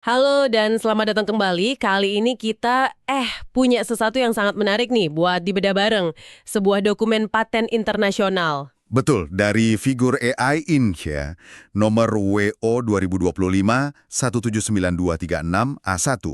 Halo dan selamat datang kembali. Kali ini kita punya sesuatu yang sangat menarik nih buat dibedah bareng. Sebuah dokumen paten internasional. Betul, dari figur AI Inc. ya, nomor WO 2025-179236A1.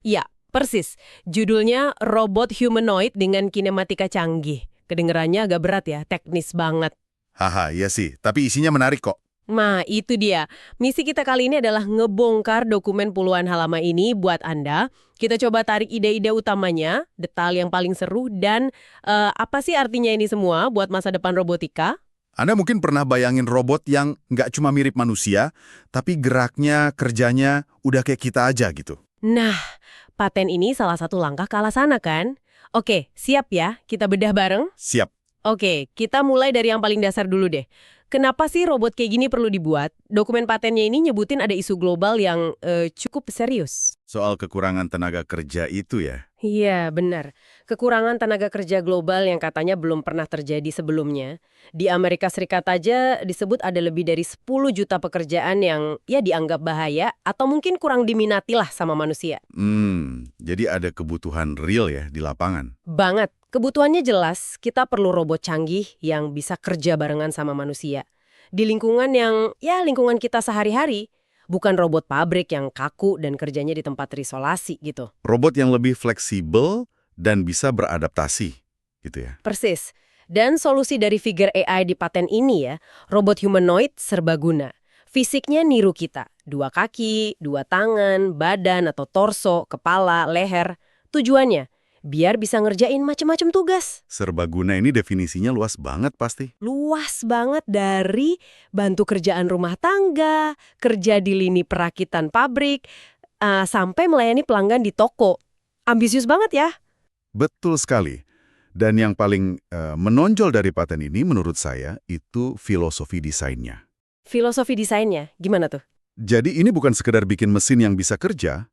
Ya, persis. Judulnya Robot Humanoid dengan Kinematika Canggih. Kedengerannya agak berat ya, teknis banget. Haha, iya sih, tapi isinya menarik kok. Nah, itu dia. Misi kita kali ini adalah ngebongkar dokumen puluhan halaman ini buat Anda. Kita coba tarik ide-ide utamanya, detail yang paling seru, dan apa sih artinya ini semua buat masa depan robotika? Anda mungkin pernah bayangin robot yang nggak cuma mirip manusia, tapi geraknya, kerjanya udah kayak kita aja gitu. Nah, paten ini salah satu langkah ke arah sana kan? Oke, siap ya? Kita bedah bareng? Siap. Oke, kita mulai dari yang paling dasar dulu deh. Kenapa sih robot kayak gini perlu dibuat? Dokumen patennya ini nyebutin ada isu global yang cukup serius. Soal kekurangan tenaga kerja itu ya. Iya, benar. Kekurangan tenaga kerja global yang katanya belum pernah terjadi sebelumnya. Di Amerika Serikat aja disebut ada lebih dari 10 juta pekerjaan yang ya dianggap bahaya atau mungkin kurang diminati lah sama manusia. Jadi ada kebutuhan real ya di lapangan. Banget. Kebutuhannya jelas, kita perlu robot canggih yang bisa kerja barengan sama manusia. Di lingkungan yang, ya lingkungan kita sehari-hari, bukan robot pabrik yang kaku dan kerjanya di tempat terisolasi gitu. Robot yang lebih fleksibel dan bisa beradaptasi, gitu ya. Persis. Dan solusi dari figure AI di paten ini ya, robot humanoid serbaguna. Fisiknya niru kita, 2 kaki, 2 tangan, badan atau torso, kepala, leher. Tujuannya, biar bisa ngerjain macam-macam tugas. Serbaguna ini definisinya luas banget pasti. Luas banget dari bantu kerjaan rumah tangga, kerja di lini perakitan pabrik, sampai melayani pelanggan di toko. Ambisius banget ya. Betul sekali. Dan yang paling menonjol dari paten ini menurut saya itu filosofi desainnya. Filosofi desainnya, gimana tuh? Jadi ini bukan sekedar bikin mesin yang bisa kerja,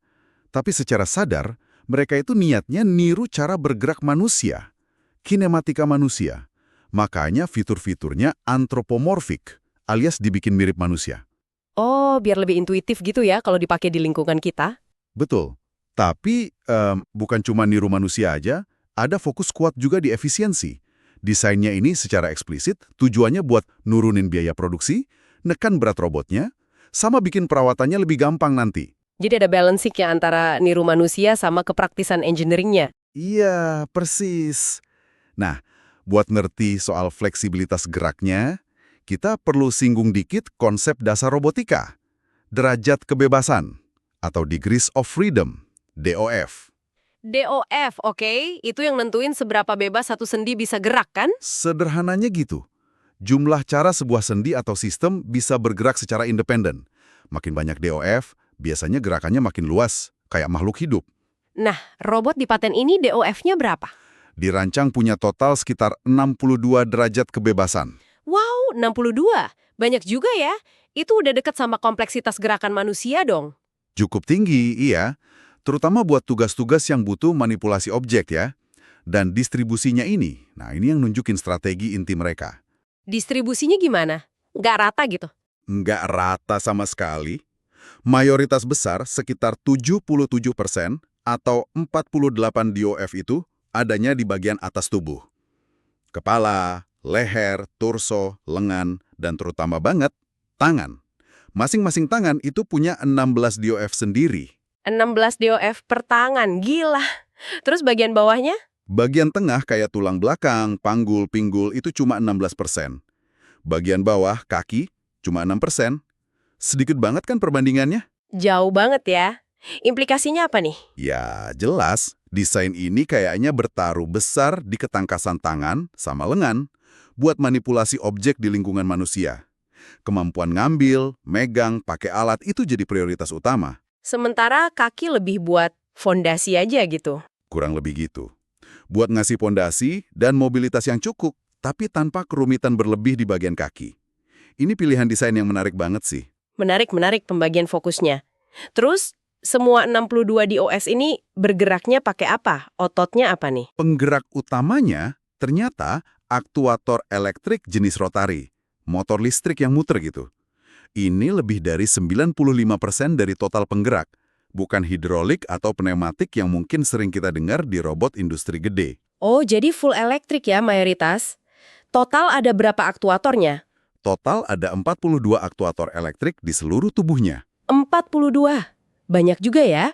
tapi secara sadar mereka itu niatnya niru cara bergerak manusia, kinematika manusia. Makanya fitur-fiturnya antropomorfik, alias dibikin mirip manusia. Oh, biar lebih intuitif gitu ya kalau dipakai di lingkungan kita. Betul. Tapi bukan cuma niru manusia aja, ada fokus kuat juga di efisiensi. Desainnya ini secara eksplisit tujuannya buat nurunin biaya produksi, nekan berat robotnya, sama bikin perawatannya lebih gampang nanti. Jadi ada balancing ya antara niru manusia sama kepraktisan engineering-nya. Iya, persis. Nah, buat ngerti soal fleksibilitas geraknya, kita perlu singgung dikit konsep dasar robotika. Derajat kebebasan, atau Degrees of Freedom, DOF. DOF, oke. Itu yang nentuin seberapa bebas satu sendi bisa gerak kan? Sederhananya gitu. Jumlah cara sebuah sendi atau sistem bisa bergerak secara independen. Makin banyak DOF, biasanya gerakannya makin luas, kayak makhluk hidup. Nah, robot di paten ini DOF-nya berapa? Dirancang punya total sekitar 62 derajat kebebasan. Wow, 62. Banyak juga ya. Itu udah deket sama kompleksitas gerakan manusia dong. Cukup tinggi, iya. Terutama buat tugas-tugas yang butuh manipulasi objek ya. Dan distribusinya ini, nah ini yang nunjukin strategi inti mereka. Distribusinya gimana? Nggak rata gitu? Nggak rata sama sekali. Mayoritas besar, sekitar 77% atau 48 DOF itu adanya di bagian atas tubuh. Kepala, leher, torso, lengan, dan terutama banget, tangan. Masing-masing tangan itu punya 16 DOF sendiri. 16 DOF per tangan, gila. Terus bagian bawahnya? Bagian tengah kayak tulang belakang, panggul, pinggul itu cuma 16%. Bagian bawah, kaki, cuma 6%. Sedikit banget kan perbandingannya? Jauh banget ya. Implikasinya apa nih? Ya, jelas. Desain ini kayaknya bertaruh besar di ketangkasan tangan sama lengan buat manipulasi objek di lingkungan manusia. Kemampuan ngambil, megang, pakai alat itu jadi prioritas utama. Sementara kaki lebih buat fondasi aja gitu. Kurang lebih gitu. Buat ngasih pondasi dan mobilitas yang cukup, tapi tanpa kerumitan berlebih di bagian kaki. Ini pilihan desain yang menarik banget sih. Menarik pembagian fokusnya. Terus, semua 62 DOS ini bergeraknya pakai apa? Ototnya apa nih? Penggerak utamanya ternyata aktuator elektrik jenis rotari, motor listrik yang muter gitu. Ini lebih dari 95% dari total penggerak. bukan hidrolik atau pneumatik yang mungkin sering kita dengar di robot industri gede. Oh, jadi full elektrik ya mayoritas. Total ada berapa aktuatornya? Total ada 42 aktuator elektrik di seluruh tubuhnya. 42. Banyak juga ya.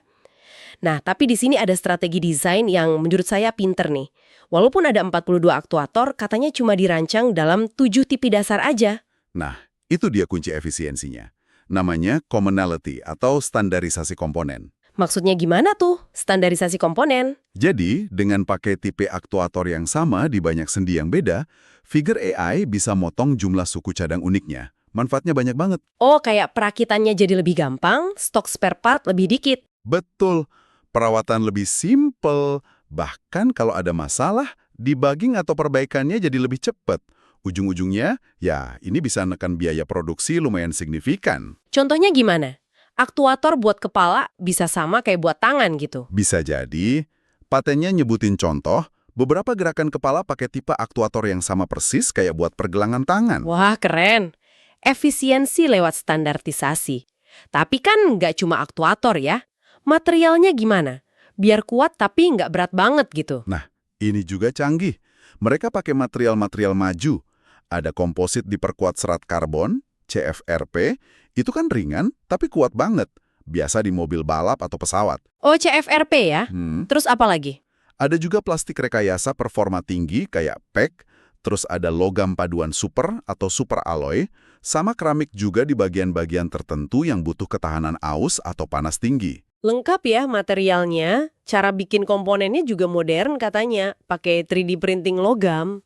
Nah, tapi di sini ada strategi desain yang menurut saya pinter nih. Walaupun ada 42 aktuator, katanya cuma dirancang dalam 7 tipe dasar aja. Nah, itu dia kunci efisiensinya. Namanya commonality atau standarisasi komponen. Maksudnya gimana tuh, standarisasi komponen? Jadi, dengan pakai tipe aktuator yang sama di banyak sendi yang beda, Figure AI bisa motong jumlah suku cadang uniknya. Manfaatnya banyak banget. Oh, kayak perakitannya jadi lebih gampang, stok spare part lebih dikit. Betul. Perawatan lebih simple. Bahkan kalau ada masalah, debugging atau perbaikannya jadi lebih cepat. Ujung-ujungnya, ya ini bisa nekan biaya produksi lumayan signifikan. Contohnya gimana? Aktuator buat kepala bisa sama kayak buat tangan gitu. Bisa jadi, patennya nyebutin contoh, beberapa gerakan kepala pakai tipe aktuator yang sama persis kayak buat pergelangan tangan. Wah, keren. Efisiensi lewat standarisasi. Tapi kan nggak cuma aktuator ya. Materialnya gimana? Biar kuat tapi nggak berat banget gitu. Nah, ini juga canggih. Mereka pakai material-material maju. Ada komposit diperkuat serat karbon, CFRP, itu kan ringan tapi kuat banget. Biasa di mobil balap atau pesawat. Oh, CFRP ya? Terus apa lagi? Ada juga plastik rekayasa performa tinggi kayak PEK, terus ada logam paduan super atau super alloy, sama keramik juga di bagian-bagian tertentu yang butuh ketahanan aus atau panas tinggi. Lengkap ya materialnya. Cara bikin komponennya juga modern katanya. Pakai 3D printing logam.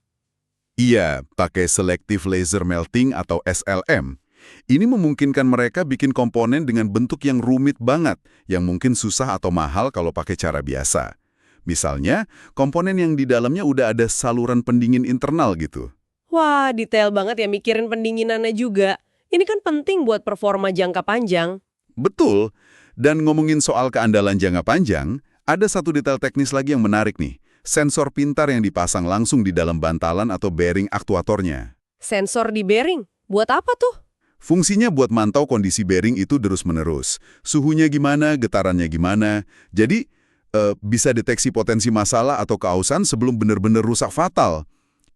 Iya, pakai Selective Laser Melting atau SLM. Ini memungkinkan mereka bikin komponen dengan bentuk yang rumit banget, yang mungkin susah atau mahal kalau pakai cara biasa. Misalnya, komponen yang di dalamnya udah ada saluran pendingin internal gitu. Wah, detail banget ya mikirin pendinginannya juga. Ini kan penting buat performa jangka panjang. Betul. Dan ngomongin soal keandalan jangka panjang, ada satu detail teknis lagi yang menarik nih. Sensor pintar yang dipasang langsung di dalam bantalan atau bearing aktuatornya. Sensor di bearing? Buat apa tuh? Fungsinya buat mantau kondisi bearing itu terus-menerus. Suhunya gimana, getarannya gimana. Jadi, bisa deteksi potensi masalah atau keausan sebelum benar-benar rusak fatal.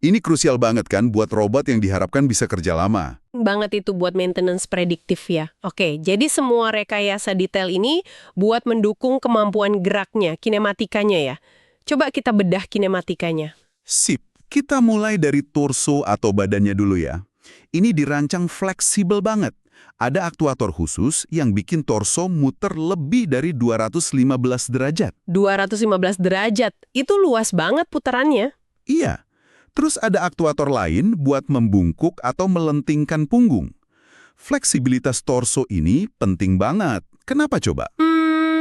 Ini krusial banget kan buat robot yang diharapkan bisa kerja lama. Banget itu buat maintenance prediktif ya. Oke, jadi semua rekayasa detail ini buat mendukung kemampuan geraknya, kinematikanya ya. Coba kita bedah kinematikanya. Sip, kita mulai dari torso atau badannya dulu ya. Ini dirancang fleksibel banget. Ada aktuator khusus yang bikin torso muter lebih dari 215 derajat. 215 derajat, itu luas banget putarannya. Iya. Terus ada aktuator lain buat membungkuk atau melentingkan punggung. Fleksibilitas torso ini penting banget. Kenapa coba?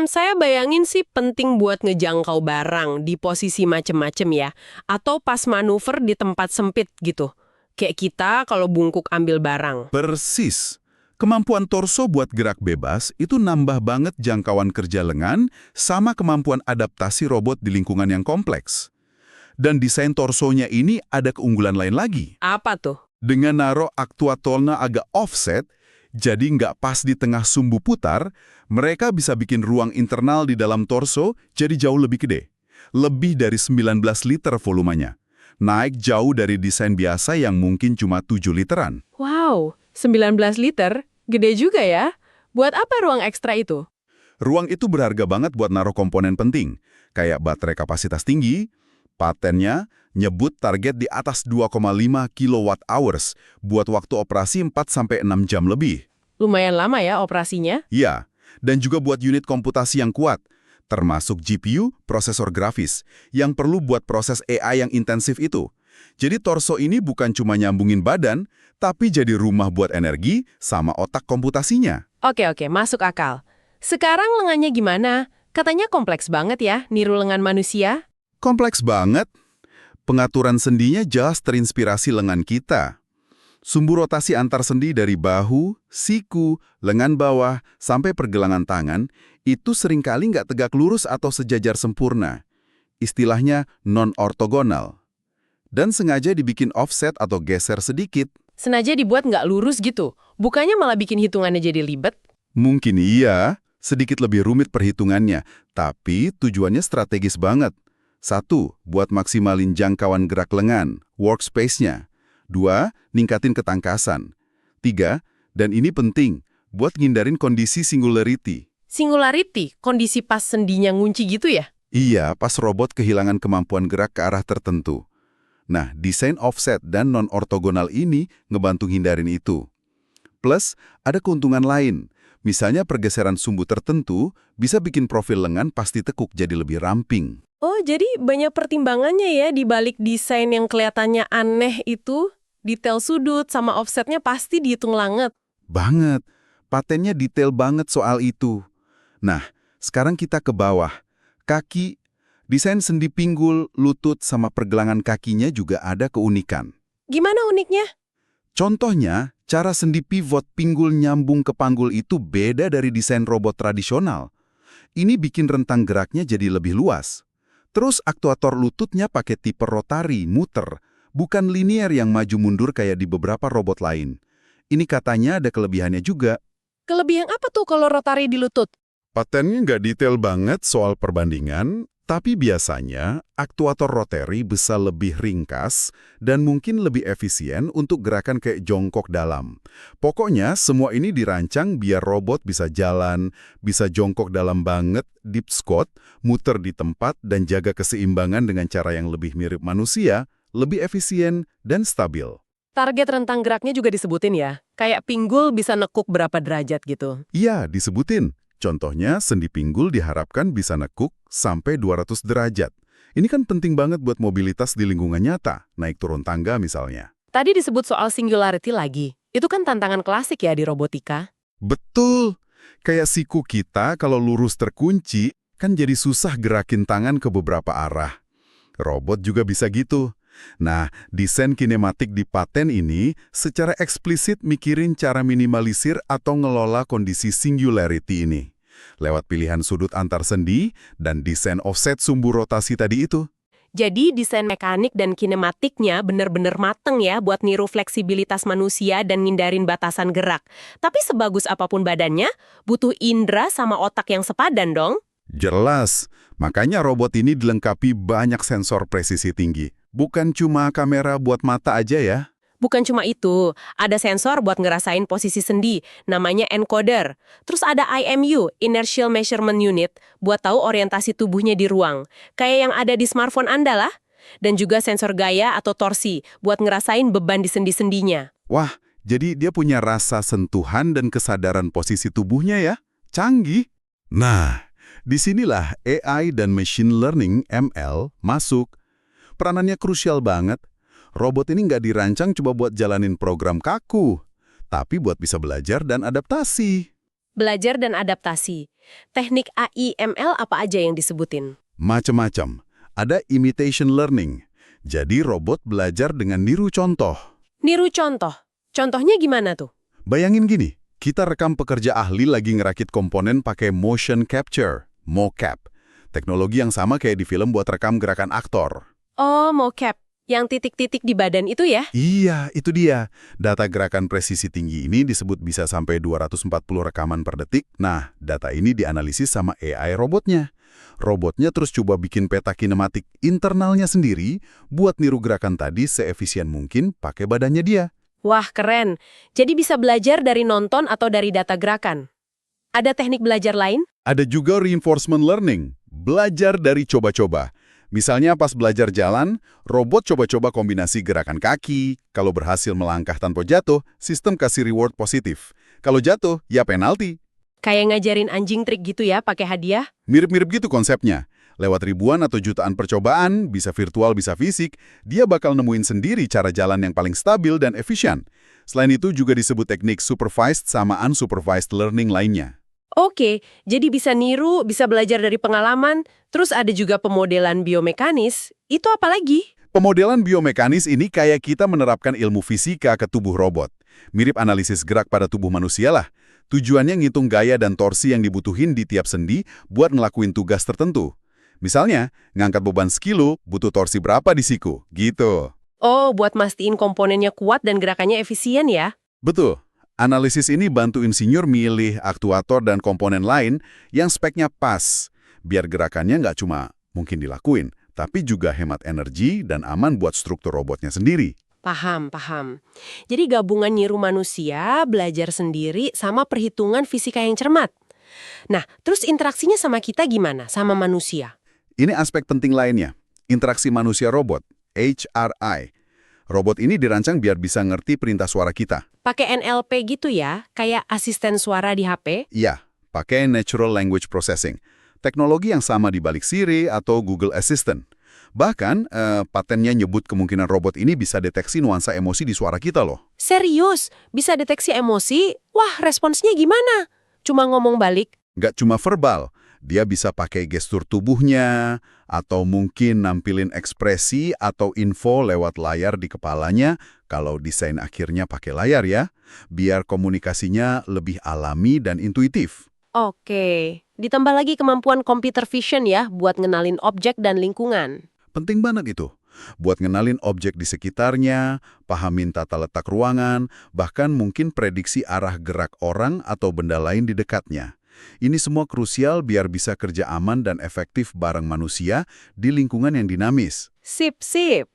Saya bayangin sih penting buat ngejangkau barang di posisi macem-macem ya. Atau pas manuver di tempat sempit gitu. Kayak kita kalau bungkuk ambil barang. Persis. Kemampuan torso buat gerak bebas itu nambah banget jangkauan kerja lengan sama kemampuan adaptasi robot di lingkungan yang kompleks. Dan desain torsonya ini ada keunggulan lain lagi. Apa tuh? Dengan naruh aktuatornya agak offset, jadi nggak pas di tengah sumbu putar, mereka bisa bikin ruang internal di dalam torso jadi jauh lebih gede. Lebih dari 19 liter volumenya. Naik jauh dari desain biasa yang mungkin cuma 7 literan. Wow, 19 liter? Gede juga ya. Buat apa ruang ekstra itu? Ruang itu berharga banget buat naruh komponen penting, kayak baterai kapasitas tinggi. Patennya nyebut target di atas 2,5 kWh buat waktu operasi 4-6 jam lebih. Lumayan lama ya operasinya. Iya, dan juga buat unit komputasi yang kuat, termasuk GPU, prosesor grafis, yang perlu buat proses AI yang intensif itu. Jadi torso ini bukan cuma nyambungin badan, tapi jadi rumah buat energi sama otak komputasinya. Oke, masuk akal. Sekarang lengannya gimana? Katanya kompleks banget ya, niru lengan manusia. Kompleks banget. Pengaturan sendinya jelas terinspirasi lengan kita. Sumbu rotasi antar sendi dari bahu, siku, lengan bawah, sampai pergelangan tangan, itu seringkali nggak tegak lurus atau sejajar sempurna. Istilahnya non-ortogonal. Dan sengaja dibikin offset atau geser sedikit. Sengaja dibuat nggak lurus gitu. Bukannya malah bikin hitungannya jadi libet? Mungkin iya. Sedikit lebih rumit perhitungannya, tapi tujuannya strategis banget. 1. Buat maksimalin jangkauan gerak lengan, workspace-nya. 2. Ningkatin ketangkasan. 3. Dan ini penting, buat ngindarin kondisi singularity. Singularity, kondisi pas sendinya ngunci gitu ya? Iya, pas robot kehilangan kemampuan gerak ke arah tertentu. Nah, desain offset dan non-ortogonal ini ngebantu hindarin itu. Plus, ada keuntungan lain. Misalnya pergeseran sumbu tertentu bisa bikin profil lengan pasti tekuk jadi lebih ramping. Oh, jadi banyak pertimbangannya ya di balik desain yang kelihatannya aneh itu. Detail sudut sama offsetnya pasti dihitung banget. Banget. Patennya detail banget soal itu. Nah, sekarang kita ke bawah. Kaki, desain sendi pinggul, lutut, sama pergelangan kakinya juga ada keunikan. Gimana uniknya? Contohnya, cara sendi pivot pinggul nyambung ke panggul itu beda dari desain robot tradisional. Ini bikin rentang geraknya jadi lebih luas. Terus aktuator lututnya pakai tipe rotari, muter, bukan linear yang maju mundur kayak di beberapa robot lain. Ini katanya ada kelebihannya juga. Kelebihan apa tuh kalau rotari di lutut? Patennya nggak detail banget soal perbandingan, tapi biasanya aktuator rotary bisa lebih ringkas dan mungkin lebih efisien untuk gerakan kayak jongkok dalam. Pokoknya semua ini dirancang biar robot bisa jalan, bisa jongkok dalam banget, deep squat, muter di tempat dan jaga keseimbangan dengan cara yang lebih mirip manusia, lebih efisien dan stabil. Target rentang geraknya juga disebutin ya? Kayak pinggul bisa nekuk berapa derajat gitu? Iya, disebutin. Contohnya, sendi pinggul diharapkan bisa nekuk sampai 200 derajat. Ini kan penting banget buat mobilitas di lingkungan nyata, naik turun tangga misalnya. Tadi disebut soal singularity lagi. Itu kan tantangan klasik ya di robotika. Betul! Kayak siku kita kalau lurus terkunci, kan jadi susah gerakin tangan ke beberapa arah. Robot juga bisa gitu. Nah, desain kinematik di paten ini secara eksplisit mikirin cara minimalisir atau ngelola kondisi singularity ini. Lewat pilihan sudut antar sendi dan desain offset sumbu rotasi tadi itu. Jadi desain mekanik dan kinematiknya bener-bener mateng ya buat niru fleksibilitas manusia dan ngindarin batasan gerak. Tapi sebagus apapun badannya, butuh indera sama otak yang sepadan dong. Jelas, makanya robot ini dilengkapi banyak sensor presisi tinggi. Bukan cuma kamera buat mata aja ya. Bukan cuma itu, ada sensor buat ngerasain posisi sendi, namanya encoder. Terus ada IMU, Inertial Measurement Unit, buat tahu orientasi tubuhnya di ruang. Kayak yang ada di smartphone Anda lah. Dan juga sensor gaya atau torsi, buat ngerasain beban di sendi-sendinya. Wah, jadi dia punya rasa sentuhan dan kesadaran posisi tubuhnya ya. Canggih. Nah, disinilah AI dan Machine Learning (ML) masuk. Peranannya krusial banget. Robot ini nggak dirancang coba buat jalanin program kaku, tapi buat bisa belajar dan adaptasi. Belajar dan adaptasi. Teknik AI ML apa aja yang disebutin? Macem-macem. Ada imitation learning. Jadi robot belajar dengan niru contoh. Niru contoh. Contohnya gimana tuh? Bayangin gini, kita rekam pekerja ahli lagi ngerakit komponen pakai motion capture, mocap. Teknologi yang sama kayak di film buat rekam gerakan aktor. Oh, mocap. Yang titik-titik di badan itu ya? Iya, itu dia. Data gerakan presisi tinggi ini disebut bisa sampai 240 rekaman per detik. Nah, data ini dianalisis sama AI robotnya. Robotnya terus coba bikin peta kinematik internalnya sendiri buat niru gerakan tadi seefisien mungkin pakai badannya dia. Wah, keren. Jadi bisa belajar dari nonton atau dari data gerakan. Ada teknik belajar lain? Ada juga reinforcement learning, belajar dari coba-coba. Misalnya pas belajar jalan, robot coba-coba kombinasi gerakan kaki. Kalau berhasil melangkah tanpa jatuh, sistem kasih reward positif. Kalau jatuh, ya penalti. Kayak ngajarin anjing trik gitu ya, pakai hadiah? Mirip-mirip gitu konsepnya. Lewat ribuan atau jutaan percobaan, bisa virtual, bisa fisik, dia bakal nemuin sendiri cara jalan yang paling stabil dan efisien. Selain itu juga disebut teknik supervised sama unsupervised learning lainnya. Oke, jadi bisa niru, bisa belajar dari pengalaman, terus ada juga pemodelan biomekanis. Itu apa lagi? Pemodelan biomekanis ini kayak kita menerapkan ilmu fisika ke tubuh robot. Mirip analisis gerak pada tubuh manusia lah. Tujuannya ngitung gaya dan torsi yang dibutuhin di tiap sendi buat ngelakuin tugas tertentu. Misalnya, ngangkat beban sekilo butuh torsi berapa di siku, gitu. Oh, buat mastiin komponennya kuat dan gerakannya efisien ya? Betul. Analisis ini bantu insinyur milih aktuator dan komponen lain yang speknya pas, biar gerakannya nggak cuma mungkin dilakuin, tapi juga hemat energi dan aman buat struktur robotnya sendiri. Paham, paham. Jadi gabungan niru manusia, belajar sendiri, sama perhitungan fisika yang cermat. Nah, terus interaksinya sama kita gimana? Sama manusia? Ini aspek penting lainnya, interaksi manusia-robot, HRI. Robot ini dirancang biar bisa ngerti perintah suara kita. Pakai NLP gitu ya? Kayak asisten suara di HP? Iya, pakai Natural Language Processing. Teknologi yang sama di balik Siri atau Google Assistant. Bahkan, patennya nyebut kemungkinan robot ini bisa deteksi nuansa emosi di suara kita loh. Serius? Bisa deteksi emosi? Wah, responsnya gimana? Cuma ngomong balik? Nggak cuma verbal, dia bisa pakai gestur tubuhnya, atau mungkin nampilin ekspresi atau info lewat layar di kepalanya, kalau desain akhirnya pakai layar ya, biar komunikasinya lebih alami dan intuitif. Oke. Ditambah lagi kemampuan computer vision ya, buat ngenalin objek dan lingkungan. Penting banget itu. Buat ngenalin objek di sekitarnya, pahamin tata letak ruangan, bahkan mungkin prediksi arah gerak orang atau benda lain di dekatnya. Ini semua krusial biar bisa kerja aman dan efektif bareng manusia di lingkungan yang dinamis. Sip, sip.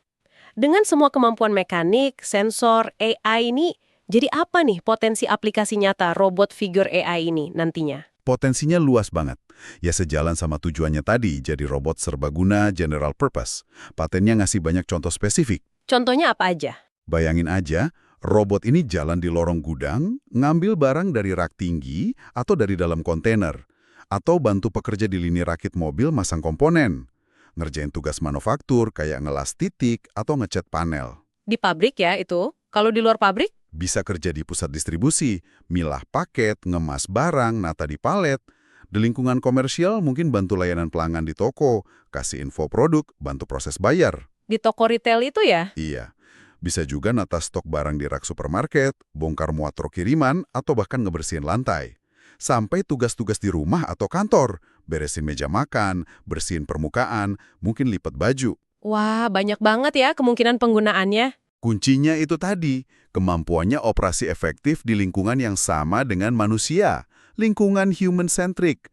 Dengan semua kemampuan mekanik, sensor, AI ini, jadi apa nih potensi aplikasi nyata robot figure AI ini nantinya? Potensinya luas banget. Ya sejalan sama tujuannya tadi, jadi robot serbaguna general purpose. Patennya ngasih banyak contoh spesifik. Contohnya apa aja? Bayangin aja, robot ini jalan di lorong gudang, ngambil barang dari rak tinggi atau dari dalam kontainer, atau bantu pekerja di lini rakit mobil masang komponen, ngerjain tugas manufaktur kayak ngelas titik atau ngecat panel. Di pabrik ya itu? Kalau di luar pabrik? Bisa kerja di pusat distribusi, milah paket, ngemas barang, nata di palet. Di lingkungan komersial mungkin bantu layanan pelanggan di toko, kasih info produk, bantu proses bayar. Di toko retail itu ya? Iya. Bisa juga nata stok barang di rak supermarket, bongkar muat truk kiriman, atau bahkan ngebersihin lantai. Sampai tugas-tugas di rumah atau kantor, beresin meja makan, bersihin permukaan, mungkin lipat baju. Wah, banyak banget ya kemungkinan penggunaannya. Kuncinya itu tadi, kemampuannya operasi efektif di lingkungan yang sama dengan manusia, lingkungan human-centric.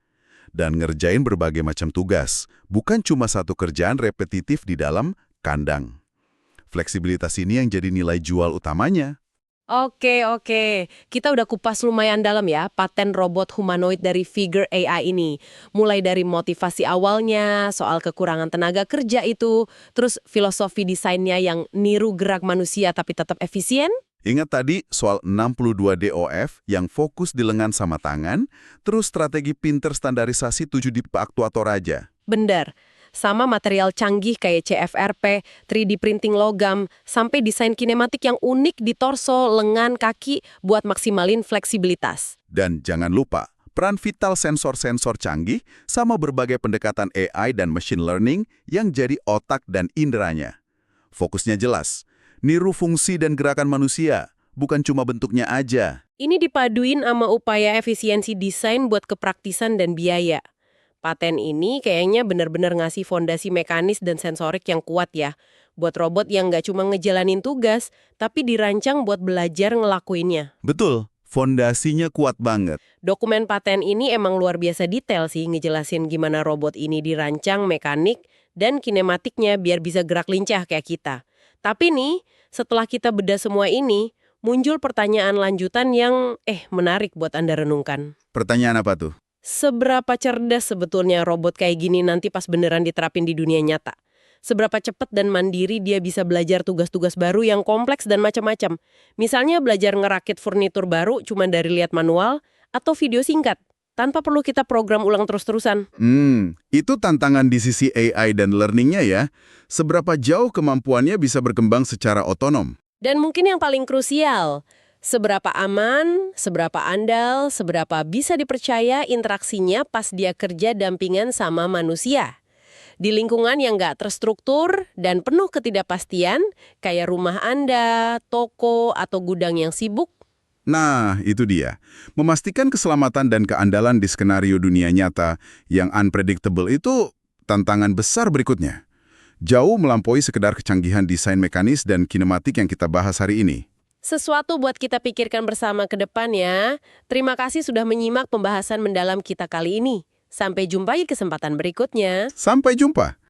Dan ngerjain berbagai macam tugas, bukan cuma satu kerjaan repetitif di dalam kandang. Fleksibilitas ini yang jadi nilai jual utamanya. Oke, oke. Kita udah kupas lumayan dalam ya paten robot humanoid dari Figure AI ini. Mulai dari motivasi awalnya, soal kekurangan tenaga kerja itu, terus filosofi desainnya yang niru gerak manusia tapi tetap efisien. Ingat tadi soal 62 DOF yang fokus di lengan sama tangan, terus strategi pinter standarisasi 7 tipe aktuator aja. Bener. Sama material canggih kayak CFRP, 3D printing logam, sampai desain kinematik yang unik di torso, lengan, kaki buat maksimalin fleksibilitas. Dan jangan lupa, peran vital sensor-sensor canggih sama berbagai pendekatan AI dan machine learning yang jadi otak dan inderanya. Fokusnya jelas, niru fungsi dan gerakan manusia, bukan cuma bentuknya aja. Ini dipaduin sama upaya efisiensi desain buat kepraktisan dan biaya. Paten ini kayaknya benar-benar ngasih fondasi mekanis dan sensorik yang kuat ya, buat robot yang nggak cuma ngejalanin tugas, tapi dirancang buat belajar ngelakuinnya. Betul, fondasinya kuat banget. Dokumen paten ini emang luar biasa detail sih ngejelasin gimana robot ini dirancang mekanik dan kinematiknya biar bisa gerak lincah kayak kita. Tapi nih, setelah kita bedah semua ini, muncul pertanyaan lanjutan yang menarik buat Anda renungkan. Pertanyaan apa tuh? Seberapa cerdas sebetulnya robot kayak gini nanti pas beneran diterapin di dunia nyata? Seberapa cepat dan mandiri dia bisa belajar tugas-tugas baru yang kompleks dan macam-macam? Misalnya belajar ngerakit furnitur baru cuma dari lihat manual atau video singkat, tanpa perlu kita program ulang terus-terusan. Itu tantangan di sisi AI dan learningnya ya. Seberapa jauh kemampuannya bisa berkembang secara otonom? Dan mungkin yang paling krusial, seberapa aman, seberapa andal, seberapa bisa dipercaya interaksinya pas dia kerja dampingan sama manusia. Di lingkungan yang nggak terstruktur dan penuh ketidakpastian, kayak rumah Anda, toko, atau gudang yang sibuk. Nah, itu dia. Memastikan keselamatan dan keandalan di skenario dunia nyata yang unpredictable itu tantangan besar berikutnya. Jauh melampaui sekedar kecanggihan desain mekanis dan kinematik yang kita bahas hari ini. Sesuatu buat kita pikirkan bersama ke depan ya. Terima kasih sudah menyimak pembahasan mendalam kita kali ini. Sampai jumpa di kesempatan berikutnya. Sampai jumpa.